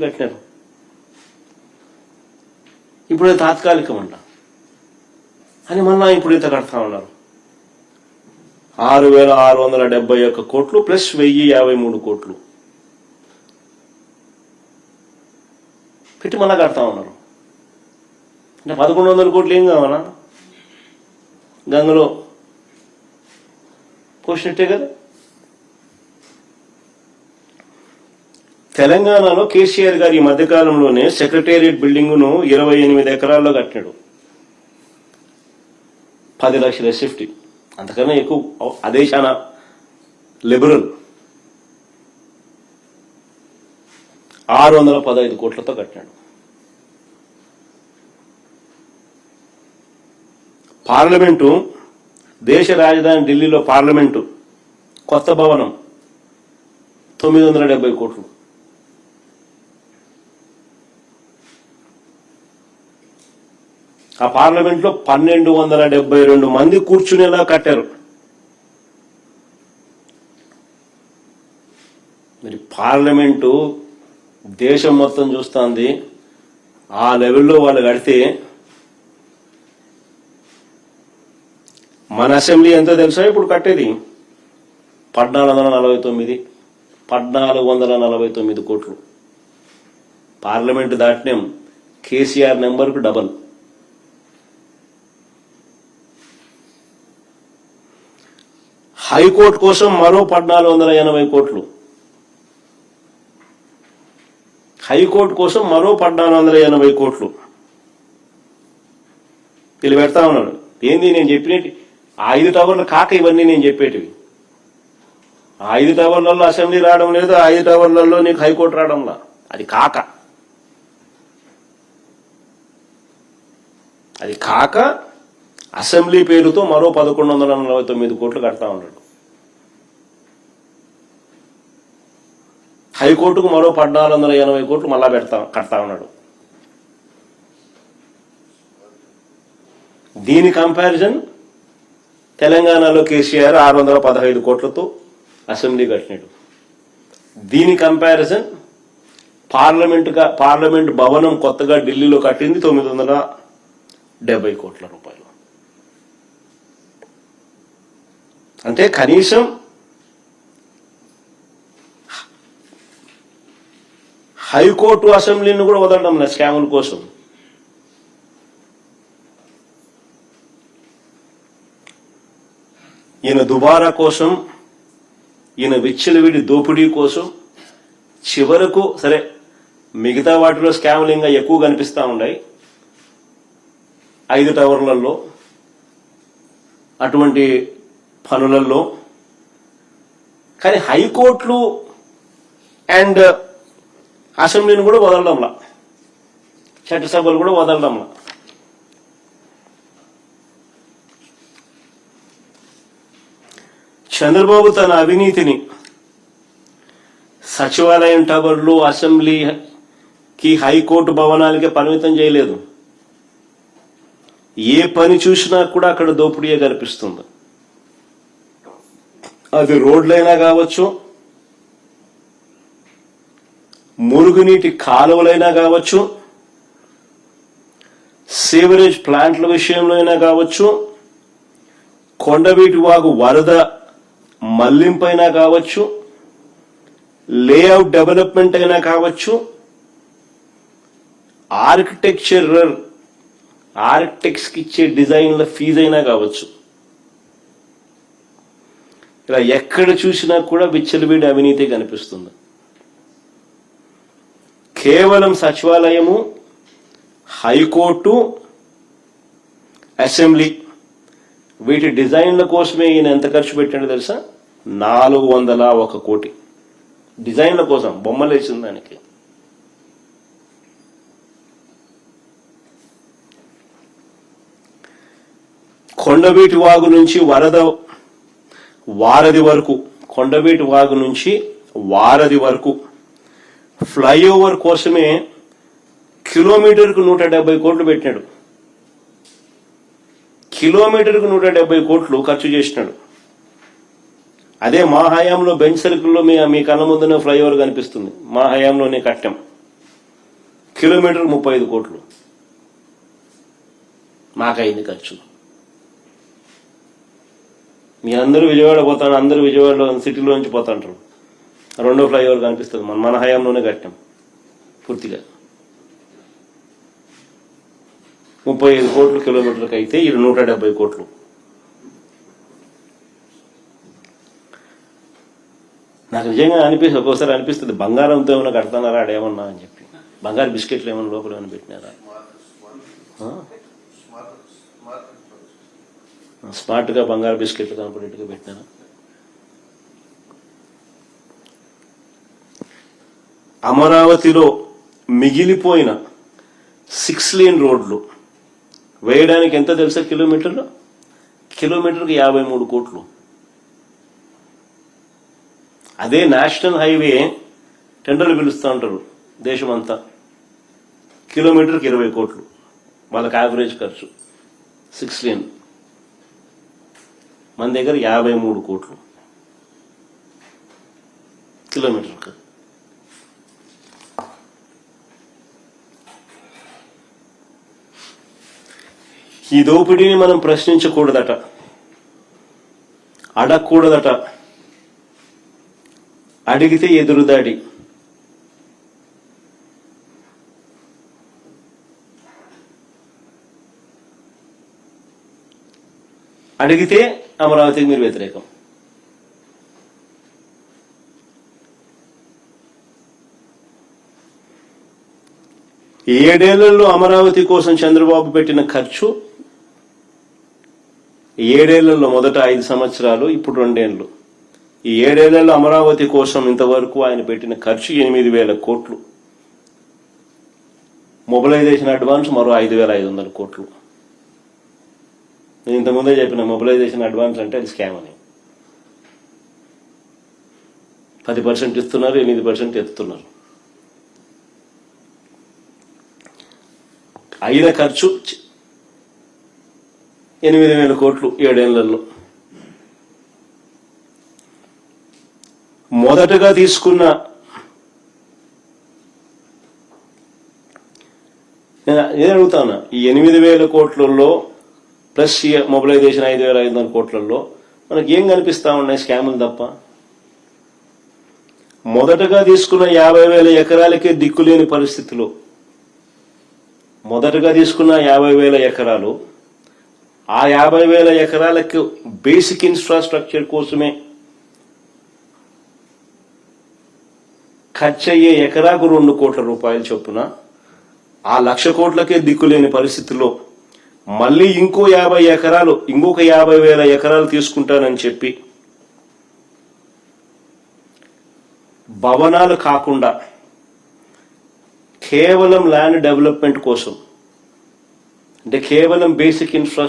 కట్టినారు. ఇప్పుడే తాత్కాలికం అంట అని మళ్ళా ఇప్పుడు ఇంత కడతా ఉన్నారు. 6,671 కోట్లు ప్లస్ 1,053 కోట్లు పెట్టి మళ్ళా కడతా ఉన్నారు. అంటే 1,100 కోట్లు ఏం కావాలా? గంగలో పోసినట్టే కదా. తెలంగాణలో కేసీఆర్ గారు ఈ మధ్యకాలంలోనే సెక్రటేరియట్ బిల్డింగ్ను 28 ఎకరాల్లో కట్టినాడు. 10 లక్షల ఎస్ఎఫ్టీ, అంతకన్నా ఎక్కువ. అదే చాలా లిబరల్. 615 కోట్లతో కట్టినాడు. పార్లమెంటు, దేశ రాజధాని ఢిల్లీలో పార్లమెంటు కొత్త భవనం 970 కోట్లు. ఆ పార్లమెంట్లో 1,272 మంది కూర్చునేలా కట్టారు. మరి పార్లమెంటు దేశం మొత్తం చూస్తుంది. ఆ లెవెల్లో వాళ్ళు కడితే మన అసెంబ్లీ ఎంతో తెలుసా ఇప్పుడు కట్టేది? 1,449 కోట్లు. పార్లమెంటు దాటినాం, కేసీఆర్ నెంబర్కు డబల్. హైకోర్టు కోసం మరో 1,480 కోట్లు. హైకోర్టు కోసం మరో 1,480 కోట్లు వీళ్ళు పెడతా ఉన్నాడు. ఏంది నేను చెప్పినట్టు 5 టవర్లు కాక ఇవన్నీ నేను చెప్పేటివి. 5 టవర్లలో అసెంబ్లీ రావడం లేదు, 5 టవర్లలో నీకు హైకోర్టు రావడంలా. అది కాక అసెంబ్లీ పేరుతో మరో 1,149 కోట్లు కడతా ఉన్నాడు. హైకోర్టుకు మరో 1,480 కోట్లు మళ్ళా కడతా ఉన్నాడు. దీని కంపారిజన్ తెలంగాణలో కేసీఆర్ 615 కోట్లతో అసెంబ్లీ కట్టినాడు. దీని కంపారిజన్ పార్లమెంట్ భవనం కొత్తగా ఢిల్లీలో కట్టింది 970 కోట్ల రూపాయలు. అంటే కనీసం హైకోర్టు అసెంబ్లీని కూడా వదలడం లేదు స్కాముల కోసం. ఈయన దుబారా కోసం, ఈయన విచ్చలవిడి దోపిడీ కోసం చివరకు సరే మిగతా వాటిలో స్కాములు ఇంకా ఎక్కువ కనిపిస్తూ ఉన్నాయి 5 టవర్లలో, అటువంటి పనులలో. కానీ హైకోర్టులు అండ్ అసెంబ్లీని కూడా వదలడంలా, చట్టసభలు కూడా వదలడంలా. చంద్రబాబు తన అవినీతిని సచివాలయం టవర్లు, అసెంబ్లీకి, హైకోర్టు భవనాలకే పరిమితం చేయలేదు. ఏ పని చూసినా కూడా అక్కడ దోపిడీయే కనిపిస్తుంది. అది రోడ్లైనా కావచ్చు, మురుగునీటి కాలువలైనా కావచ్చు, సీవరేజ్ ప్లాంట్ల విషయంలో అయినా కావచ్చు, కొండవీటి వాగు వరద మళ్లింపైనా కావచ్చు, లేఅవుట్ డెవలప్మెంట్ అయినా కావచ్చు, ఆర్కిటెక్ట్స్కి ఇచ్చే డిజైన్ల ఫీజు అయినా కావచ్చు. ఇలా ఎక్కడ చూసినా కూడా విచ్చలవిడి అవినీతి కనిపిస్తుంది. కేవలం సచివాలయము, హైకోర్టు, అసెంబ్లీ వీటి డిజైన్ల కోసమే ఈయన ఎంత ఖర్చు పెట్టాడో తెలుసా? 401 కోటి డిజైన్ల కోసం, బొమ్మలు వేసిన దానికి. కొండవీటి వాగు నుంచి వారధి వరకు, కొండవీటి వాగు నుంచి వారధి వరకు ఫ్లైఓవర్ కోసమే కిలోమీటర్కు 170 కోట్లు పెట్టినాడు. కిలోమీటర్కు 170 కోట్లు ఖర్చు చేసినాడు. అదే మా హయాంలో బెంచ్ సర్కిల్లో మీ కళ్ళ ముందునే ఫ్లైఓవర్ కనిపిస్తుంది. మా హయాంలోనే కట్టాం. కిలోమీటర్కి 35 కోట్లు మాకైంది ఖర్చు. మీ అందరూ విజయవాడ పోతాడు, అందరూ విజయవాడలో సిటీలో నుంచి పోతాంటారు. రెండో ఫ్లైఓవర్ కనిపిస్తుంది, మన హయాంలోనే కట్టాం పూర్తిగా. 35 కోట్లు కిలోమీటర్కి అయితే ఇది 170 కోట్లు. నాకు నిజంగా ఒక్కోసారి అనిపిస్తుంది బంగారంతో ఏమైనా కడతానారా ఆడేమన్నా అని చెప్పి. బంగారు బిస్కెట్లు ఏమైనా లోపల ఏమైనా పెట్టినారా? స్మార్ట్గా బంగారు బిస్కెట్లు కనపడేట్టుగా పెట్టినారా? అమరావతిలో మిగిలిపోయిన 6 లేన్ రోడ్లు వేయడానికి ఎంత తెలుసా కిలోమీటర్లు? కిలోమీటర్కి 53 కోట్లు. అదే నేషనల్ హైవే టెండర్లు పిలుస్తూ ఉంటారు దేశమంతా, కిలోమీటర్కి 20 కోట్లు వాళ్ళకి యావరేజ్ ఖర్చు. 6 లేన్ మన దగ్గర 53 కోట్లు కిలోమీటర్కి. ఈ దోపిడీని మనం ప్రశ్నించకూడదట, అడగకూడదట, అడిగితే ఎదురుదాడి. అడిగితే అమరావతికి మీరు వ్యతిరేకం. ఏడేళ్లలో అమరావతి కోసం చంద్రబాబు పెట్టిన ఖర్చు, 7 ఏళ్లలో మొదట 5 సంవత్సరాలు, ఇప్పుడు 2 ఏళ్లు. ఈ 7 ఏళ్లలో అమరావతి కోసం ఇంతవరకు ఆయన పెట్టిన ఖర్చు 8,000 కోట్లు. మొబిలైజేషన్ అడ్వాన్స్ మరో 5,500 కోట్లు. నేను ఇంతకుముందే చెప్పిన మొబిలైజేషన్ అడ్వాన్స్ అంటే అది స్కామ్ అని. 10% ఇస్తున్నారు, 8% ఎత్తుతున్నారు. అయిన ఖర్చు 8,000 కోట్లు 7 ఏళ్లలో. మొదటగా తీసుకున్న నేను అడుగుతాను, ఈ 8,000 కోట్లలో ప్లస్ మొబిలైజేషన్ 5,500 కోట్లలో మనకి ఏం కనిపిస్తా ఉన్నాయి? స్కాములు తప్ప. మొదటగా తీసుకున్న 50,000 ఎకరాలకే దిక్కులేని పరిస్థితిలో, మొదటగా తీసుకున్న 50,000 ఎకరాలు, ఆ 50,000 ఎకరాలకు బేసిక్ ఇన్ఫ్రాస్ట్రక్చర్ కోసమే ఖర్చు అయ్యే ఎకరాకు 2 కోట్ల రూపాయలు చొప్పున, ఆ 1,00,000 కోట్లకే దిక్కులేని పరిస్థితిలో మళ్ళీ ఇంకో 50 ఎకరాలు, ఇంకొక 50,000 ఎకరాలు తీసుకుంటానని చెప్పి భవనాలు కాకుండా కేవలం ల్యాండ్ డెవలప్మెంట్ కోసం, అంటే కేవలం బేసిక్ ఇన్ఫ్రాస్ట్రక్చర్